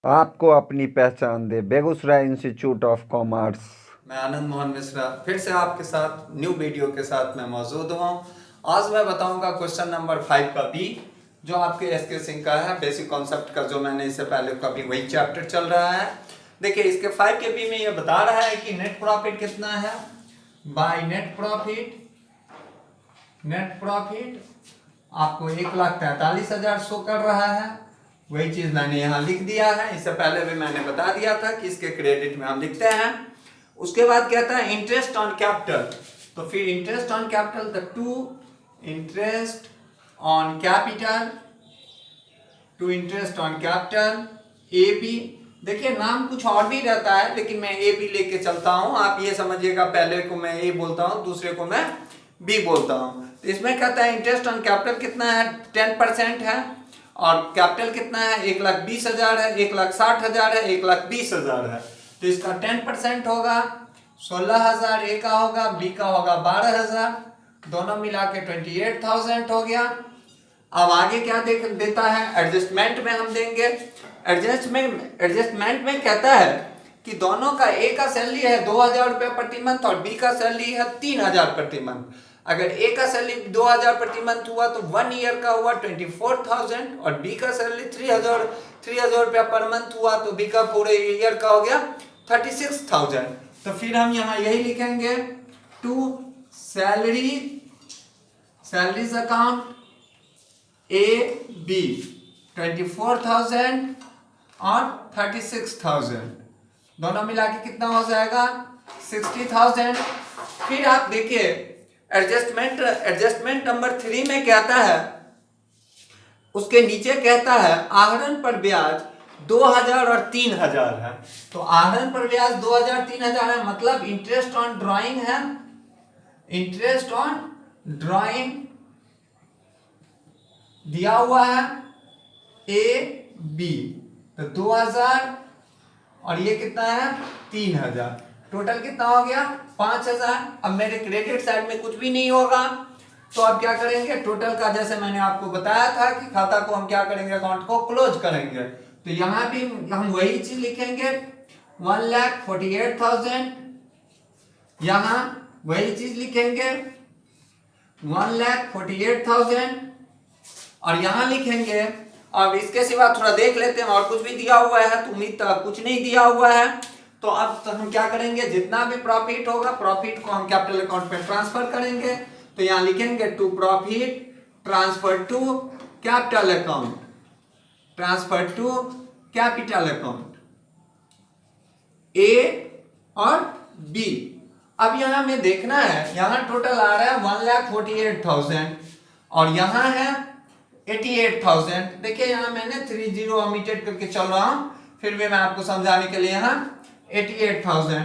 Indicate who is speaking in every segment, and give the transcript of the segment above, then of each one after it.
Speaker 1: आपको अपनी पहचान दे। Begusarai institute of commerce.
Speaker 2: मैं आनंद मोहन मिश्रा फिर से आपके साथ न्यू वीडियो के साथ मैं मौजूद हूँ। आज मैं बताऊंगा क्वेश्चन नंबर 5 का बी, जो आपके एसके सिंह का है, बेसिक कॉन्सेप्ट का, जो मैंने इससे पहले का भी वही चैप्टर चल रहा है। देखिए इसके 5 के बी में ये बता रहा है कि नेट प्रॉफिट कितना है। बाय नेट प्रॉफिट आपको 1,43,000 शो कर रहा है। वही चीज मैंने यहाँ लिख दिया है। इससे पहले भी मैंने बता दिया था कि इसके क्रेडिट में हम लिखते हैं। उसके बाद कहता है इंटरेस्ट ऑन कैपिटल, तो फिर interest on capital the to interest on capital A B. देखिए नाम कुछ और भी रहता है, लेकिन मैं ए बी लेके चलता हूं। आप ये समझिएगा, पहले को मैं ए बोलता हूं, दूसरे को मैं बी बोलता हूं। तो इसमें कहता है इंटरेस्ट ऑन कैपिटल कितना है, 10% है, और कैपिटल कितना है, 1,20,000 है, 1,60,000 है, 1,20,000 है। तो इसका 10% होगा 16,000, ए का होगा, बी का होगा 12,000, दोनों मिला के 28,000 हो गया। अब आगे क्या देता है, एडजस्टमेंट में हम देंगे। एडजस्टमेंट में कहता है कि दोनों का, ए का सैलरी है 2,000 रुपये प्रति मंथ और बी का सैलरी है 3,000 प्रति मंथ। अगर ए का सैलरी 2,000 प्रति मंथ हुआ तो 1 ईयर का हुआ 24,000, और बी का सैलरी 3,000 रुपया पर मंथ हुआ तो बी का पूरे ईयर का हो गया 36,000। तो फिर हम यहाँ यही लिखेंगे, to salaries account A B 24,000 और 36,000, दोनों मिला के कितना हो जाएगा 60,000। फिर आप देखिए एडजस्टमेंट नंबर 3 में कहता है, उसके नीचे कहता है आहरण पर ब्याज 2,000 और 3,000 है। तो आहरण पर ब्याज 2,000 3,000 है, मतलब इंटरेस्ट ऑन ड्राइंग है, इंटरेस्ट ऑन ड्राइंग दिया हुआ है ए बी। तो 2,000 और ये कितना है 3,000, टोटल कितना हो गया 5,000। अब मेरे क्रेडिट साइड में कुछ भी नहीं होगा, तो अब क्या करेंगे, टोटल का जैसे मैंने आपको बताया था कि खाता को हम क्या करेंगे, अकाउंट को क्लोज करेंगे। तो यहाँ भी हम वही चीज लिखेंगे 1,48,000, यहाँ वही चीज लिखेंगे 1,48,000, और यहाँ लिखेंगे। अब इसके सिवा थोड़ा देख लेते हैं और कुछ भी दिया हुआ है, तो उम्मीद कुछ नहीं दिया हुआ है। तो अब तो हम क्या करेंगे, जितना भी प्रॉफिट होगा, प्रॉफिट को हम कैपिटल अकाउंट पे ट्रांसफर करेंगे। तो यहाँ लिखेंगे to profit transfer to capital account, transfer to capital account A और बी। अब यहाँ हमें देखना है, यहाँ टोटल आ रहा है 1,48,000 और यहाँ है 88,000। देखिए यहाँ मैंने 30 ओमिटेड करके चल रहा हूं, फिर भी मैं आपको समझाने के लिए यहाँ 88,000,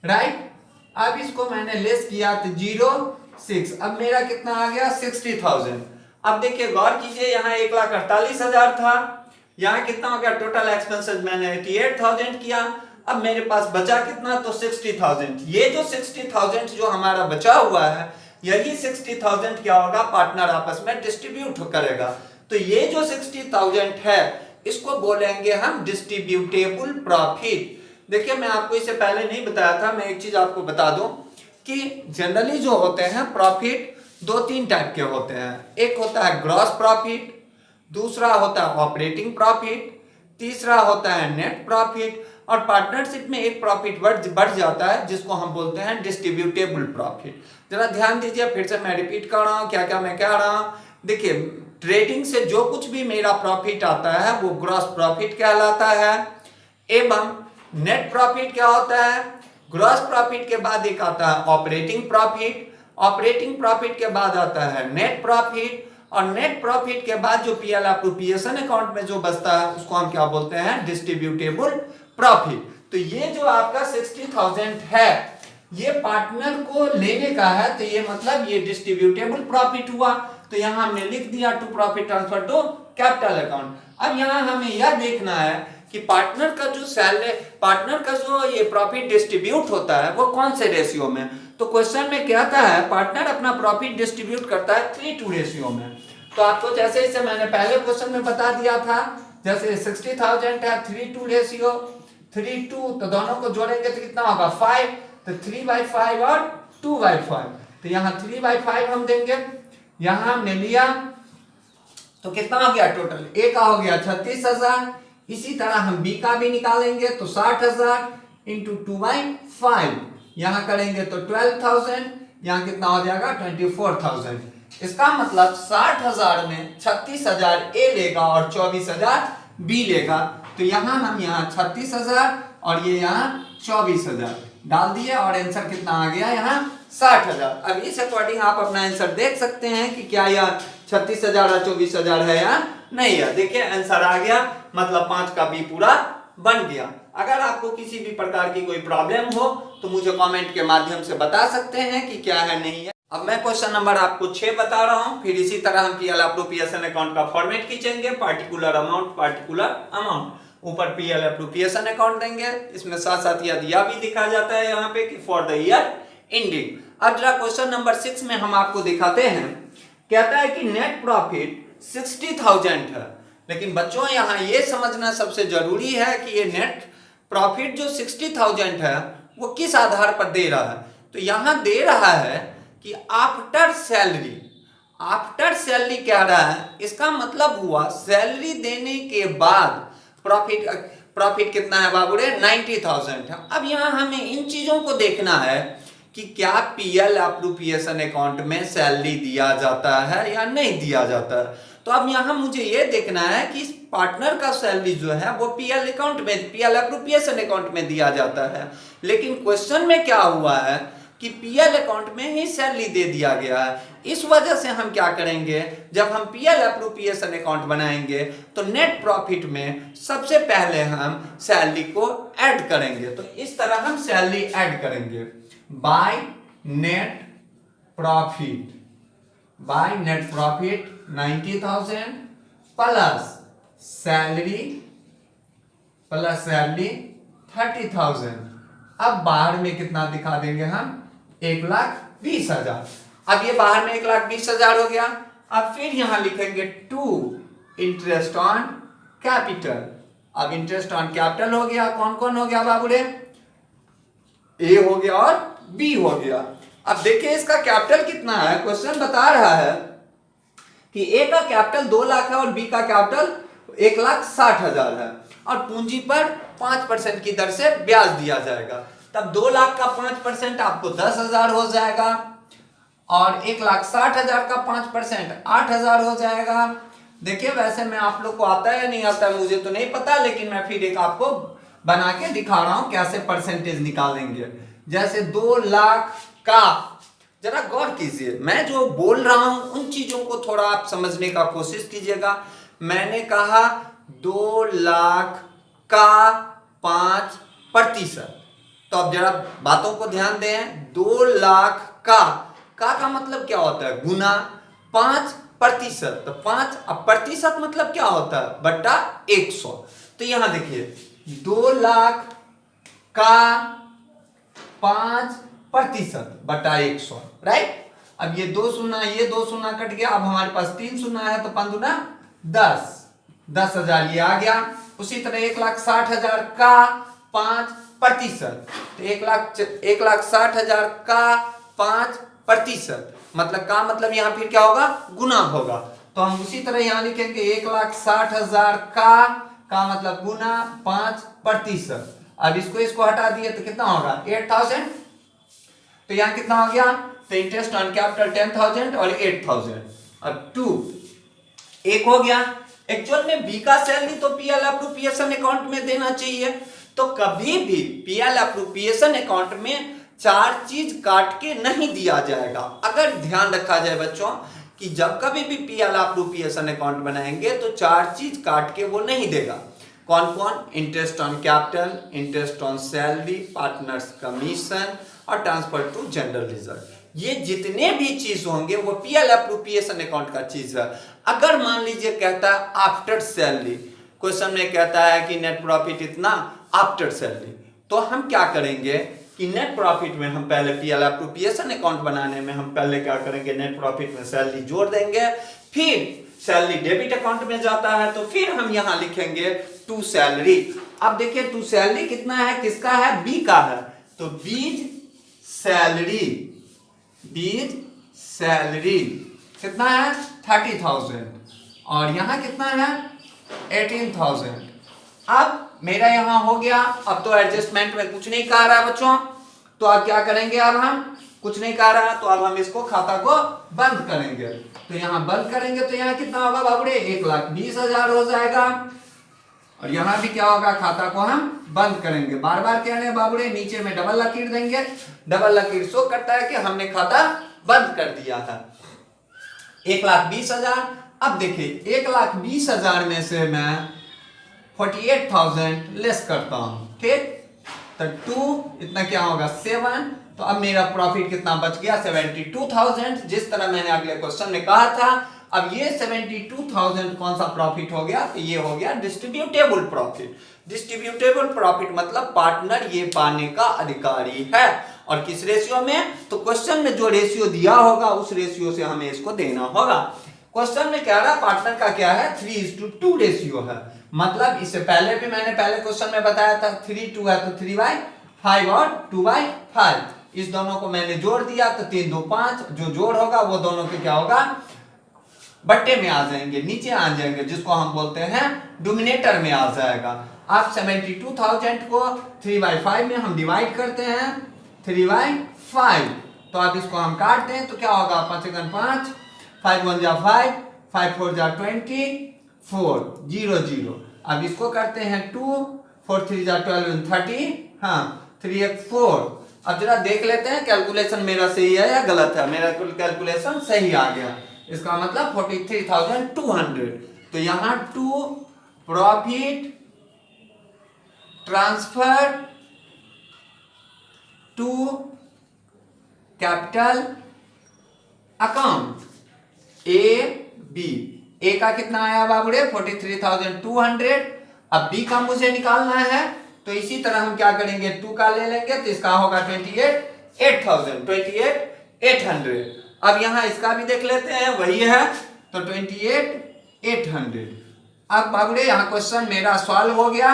Speaker 2: राइट। अब इसको मैंने लेस किया तो 0.6, अब मेरा कितना आ गया 60,000। अब देखिए गौर कीजिए, यहाँ 1,48,000 था, यहाँ कितना हो गया, टोटल एक्सपेंसेस मैंने 88,000 किया। अब मेरे पास बचा कितना, तो 60,000। ये जो 60,000 जो हमारा बचा हुआ है, यही 60,000 क्या होगा, पार्टनर आपस में डिस्ट्रीब्यूट करेगा। तो ये जो 60,000 है, इसको बोलेंगे हम डिस्ट्रीब्यूटेबल प्रॉफिट। देखिए मैं आपको इससे पहले नहीं बताया था, मैं एक चीज आपको बता दूं कि जनरली जो होते हैं प्रॉफिट 2-3 टाइप के होते हैं। एक होता है ग्रॉस प्रॉफिट, दूसरा होता है ऑपरेटिंग प्रॉफिट, तीसरा होता है नेट प्रॉफिट, और पार्टनरशिप में एक प्रॉफिट बढ़ जाता है जिसको हम बोलते हैं डिस्ट्रीब्यूटेबल प्रॉफिट। जरा ध्यान दीजिए, फिर से मैं रिपीट कर रहा हूं क्या क्या मैं कह रहा हूं। देखिए ट्रेडिंग से जो कुछ भी मेरा प्रॉफिट आता है वो ग्रॉस प्रॉफिट कहलाता है, एवं नेट प्रॉफिट क्या होता है, ग्रॉस प्रॉफिट के बाद एक आता है ऑपरेटिंग प्रॉफिट, ऑपरेटिंग प्रॉफिट के बाद आता है नेट प्रॉफिट, और नेट प्रॉफिट के बाद जो पीएल एप्रोप्रिएशन अकाउंट में जो बचता है उसको हम क्या बोलते हैं, डिस्ट्रीब्यूटेबल प्रॉफिट। तो ये जो आपका 60,000 है, ये पार्टनर को लेने का है, तो ये मतलब ये डिस्ट्रीब्यूटेबल प्रॉफिट हुआ। तो यहां हमने लिख दिया to profit transfer to capital account. अब यहां हमें यह देखना है कि पार्टनर का जो सैलरी, पार्टनर का जो ये प्रॉफिट डिस्ट्रीब्यूट होता है वो कौन से रेशियो में। तो क्वेश्चन में कहता है पार्टनर अपना प्रॉफिट डिस्ट्रीब्यूट करता है 3:2 रेशियो में। तो आपको जैसे मैंने पहले क्वेश्चन में बता दिया था जैसे 60,000 है 3:2 रेशियो 3:2, तो दोनों को जोड़ेंगे तो कितना होगा 5, तो 3/5 और 2/5, तो यहाँ 3/5 हम देंगे, यहाँ हमने लिया तो कितना हो गया टोटल, ए का हो गया 36,000। इसी तरह हम बी का भी निकालेंगे तो 60,000 इंटू 2/5, यहाँ करेंगे तो 12,000, यहाँ कितना हो जाएगा 24,000। इसका मतलब 60,000 में 36,000 ए लेगा और 24,000 बी लेगा, तो यहाँ हम यहाँ 36,000 और ये यहाँ 24,000 डाल दिए और आंसर कितना आ गया यहाँ 60,000। अब इस अकॉर्डिंग आप अपना आंसर देख सकते हैं कि क्या यह 36,000 और 24,000 है या नहीं है। देखिए आंसर आ गया, मतलब 5 का बी पूरा बन गया। अगर आपको किसी भी प्रकार की कोई प्रॉब्लम हो तो मुझे कमेंट के माध्यम से बता सकते हैं कि क्या है नहीं है। अब मैं क्वेश्चन नंबर आपको 6 बता रहा हूं, फिर इसी तरह हम पीएल एप्रोप्रिएशन अकाउंट का फॉर्मेट खींचेंगे, पार्टिकुलर अमाउंट, ऊपर पीएल एप्रोप्रिएशन अकाउंट देंगे, इसमें साथ साथ यह भी दिखा जाता है यहाँ पे कि फॉर द ईयर एंडिंग। अब जरा क्वेश्चन नंबर 6 में हम आपको दिखाते हैं, कहता है कि नेट प्रॉफिट 60,000 है, लेकिन बच्चों यहाँ ये समझना सबसे जरूरी है कि ये नेट प्रॉफिट जो 60,000 है वो किस आधार पर दे रहा है। तो यहाँ दे रहा है कि आफ्टर सैलरी कह रहा है, इसका मतलब हुआ सैलरी देने के बाद प्रॉफिट कितना है बाबू रे 90,000 है। अब यहाँ हमें इन चीजों को देखना है कि क्या पीएल एप्रोप्रिएशन अकाउंट में सैलरी दिया जाता है या नहीं दिया जाता है। तो अब यहाँ मुझे ये देखना है कि इस पार्टनर का सैलरी जो है वो पीएल एप्रोप्रिएशन अकाउंट में दिया जाता है, लेकिन क्वेश्चन में क्या हुआ है कि पीएल अकाउंट में ही सैलरी दे दिया गया है। इस वजह से हम क्या करेंगे, जब हम पीएल एप्रोप्रिएशन अकाउंट बनाएंगे तो नेट प्रॉफिट में सबसे पहले हम सैलरी को ऐड करेंगे। तो इस तरह हम सैलरी ऐड करेंगे, by net profit 90,000 plus salary 30,000। अब बाहर में कितना दिखा देंगे हम 1,20,000। अब ये बाहर में 1,20,000 हो गया। अब फिर यहां लिखेंगे टू इंटरेस्ट ऑन कैपिटल। अब इंटरेस्ट ऑन कैपिटल हो गया, कौन कौन हो गया बाबू रे, ए हो गया और बी हो गया। अब देखिए इसका कैपिटल कितना है, क्वेश्चन बता रहा है कि ए का कैपिटल 2 लाख है और बी का कैपिटल 1,60,000 है, और पूंजी पर 5% की दर से ब्याज दिया जाएगा। तब 2 लाख का 5% आपको 10,000 हो जाएगा, और 1,60,000 का 5% 8,000 हो जाएगा। देखिए वैसे मैं आप लोग को आता है या नहीं आता है मुझे तो नहीं पता, लेकिन मैं फिर एक आपको बना के दिखा रहा हूं कैसे परसेंटेज निकालेंगे। जैसे 2 लाख का, जरा गौर कीजिए, मैं जो बोल रहा हूं उन चीजों को थोड़ा आप समझने का कोशिश कीजिएगा। मैंने कहा 2 लाख का 5%, तो अब जरा बातों को ध्यान दें। 2 लाख का मतलब क्या होता है, गुना 5%, तो 5 अब प्रतिशत मतलब क्या होता है, बट्टा 100। तो यहां देखिए 2 लाख का 5% बटा 100, राइट। अब ये 2 शून्य कट गया, अब हमारे पास 3 शून्य है, तो 5 दूना 10,000 ये आ गया। उसी तरह 1,60,000 का 5%, तो 1,60,000 का 5%, मतलब का मतलब यहां फिर क्या होगा, गुना होगा। तो हम उसी तरह यहां लिखेंगे 1,60,000 का मतलब गुना 5%। अब इसको हटा दिए तो कितना होगा 8,000, तो यहां कितना हो गया, तो इंटरेस्ट ऑन कैपिटल 10,000 और 8,000। अब 2 एक हो गया। एक्चुअल में बी का सैलरी तो पीएल एप्रोप्रिएशन अकाउंट में देना चाहिए, तो कभी भी पीएल एप्रोप्रिएशन अकाउंट में 4 चीज काट के नहीं दिया जाएगा। अगर ध्यान रखा जाए बच्चों कि जब कभी भी पीएल एप्रोप्रिएशन अकाउंट बनाएंगे तो 4 चीज काट के वो नहीं देगा। कौन कौन, interest on capital, interest on salary, partners commission और ट्रांसफर टू जनरल रिजर्व। ये जितने भी चीज होंगे वो पीएल एप्रोप्रिएशन अकाउंट का चीज है। अगर मान लीजिए कहता है आफ्टर सैलरी, क्वेश्चन में कहता है कि नेट प्रॉफिट इतना आफ्टर सैलरी, तो हम क्या करेंगे कि नेट प्रॉफिट में हम पहले पीएल एप्रोप्रिएशन अकाउंट बनाने में हम पहले क्या करेंगे, नेट प्रॉफिट में सैलरी जोड़ देंगे, फिर सैलरी डेबिट अकाउंट में जाता है, तो फिर हम यहाँ लिखेंगे टू सैलरी। अब देखिए टू सैलरी कितना है, किसका है, बी का है, तो बीज सैलरी कितना है 30,000 और यहाँ कितना है 18,000। अब मेरा यहाँ हो गया। अब तो एडजस्टमेंट में कुछ नहीं कह रहा है बच्चों, तो अब क्या करेंगे, अब हम कुछ नहीं कह रहा है तो अब हम इसको खाता को बंद करेंगे। तो यहाँ बंद करेंगे तो यहाँ कितना होगा बाबूरे, 1,20,000 हो जाएगा। और यहाँ भी क्या होगा, खाता को हम बंद करेंगे। बार बार कह रहे हैं बाबूरे, नीचे में डबल लकीर देंगे, डबल लकीर शो करता है कि हमने खाता बंद कर दिया है। 1,20,000। अब देखिए 1,20,000 में से मैं 48,000 लेस करता हूं, ठीक, तो 2 इतना क्या होगा 7। तो अब मेरा प्रॉफिट कितना बच गया 72,000, जिस तरह मैंने अगले क्वेश्चन में कहा था। अब ये 72,000 कौन सा प्रॉफिट हो गया, तो ये हो गया डिस्ट्रीब्यूटेबल प्रॉफिट। डिस्ट्रीब्यूटेबल प्रॉफिट मतलब पार्टनर ये पाने का अधिकारी है। और किस रेशियो में, तो क्वेश्चन में जो रेशियो दिया होगा उस रेशियो से हमें इसको देना होगा। क्वेश्चन में कह रहा पार्टनर का क्या है 3:2 रेशियो है। मतलब इससे पहले भी मैंने पहले क्वेश्चन में बताया था 3:2 है तो 3/5 और 2/5, इस दोनों को मैंने जोड़ दिया तो 3 2 5, जो जोड़ होगा वो दोनों के क्या होगा बट्टे में आ जाएंगे, नीचे आ जाएंगे, जिसको हम बोलते हैं डोमिनेटर में आ जाएगा। अब 72,000 को 3/5 में हम डिवाइड करते हैं 3/5, तो अब इसको हम काटते हैं तो क्या होगा 5 × 5, 5 × 1 = 5, 5 × 4 = 24, 0 0। अब इसको करते हैं 2, 4 × 3 = 12, 30, हाँ 3 × 4। अब जरा देख लेते हैं कैलकुलेशन मेरा सही है या गलत है। मेरा कैलकुलेशन सही आ गया, इसका मतलब 43,200। तो यहाँ 2 profit transfer to capital account A का कितना आया बाबूरे 43,200। अब बी का मुझे निकालना है, तो इसी तरह हम क्या करेंगे 2 का ले लेंगे तो इसका होगा 28,800। अब यहाँ इसका भी देख लेते हैं, वही है तो 28,800। अब बाबूरे यहाँ क्वेश्चन मेरा सॉल्व हो गया।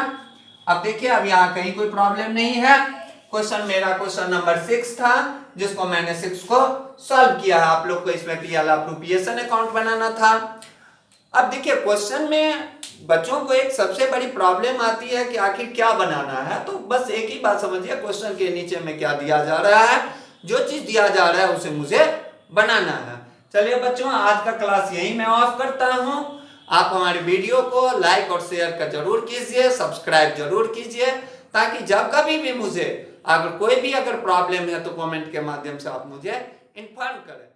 Speaker 2: अब देखिए अब यहाँ कहीं कोई प्रॉब्लम नहीं है। क्वेश्चन मेरा क्वेश्चन नंबर 6 था, जिसको मैंने 6 को सॉल्व किया है। आप लोग को इसमें पीएल अप्रोप्रिएशन अकाउंट बनाना था। अब देखिए क्वेश्चन में बच्चों को एक सबसे बड़ी प्रॉब्लम आती है कि आखिर क्या बनाना है। तो बस एक ही बात समझिए, क्वेश्चन के नीचे में क्या दिया जा रहा है, जो चीज दिया जा रहा है उसे मुझे बनाना है। चलिए बच्चों, आज का क्लास यही मैं ऑफ करता हूं। आप हमारे वीडियो को लाइक और शेयर कर जरूर कीजिए, सब्सक्राइब जरूर कीजिए, ताकि जब कभी भी मुझे अगर कोई भी प्रॉब्लम है तो कमेंट के माध्यम से आप मुझे इन्फॉर्म करें।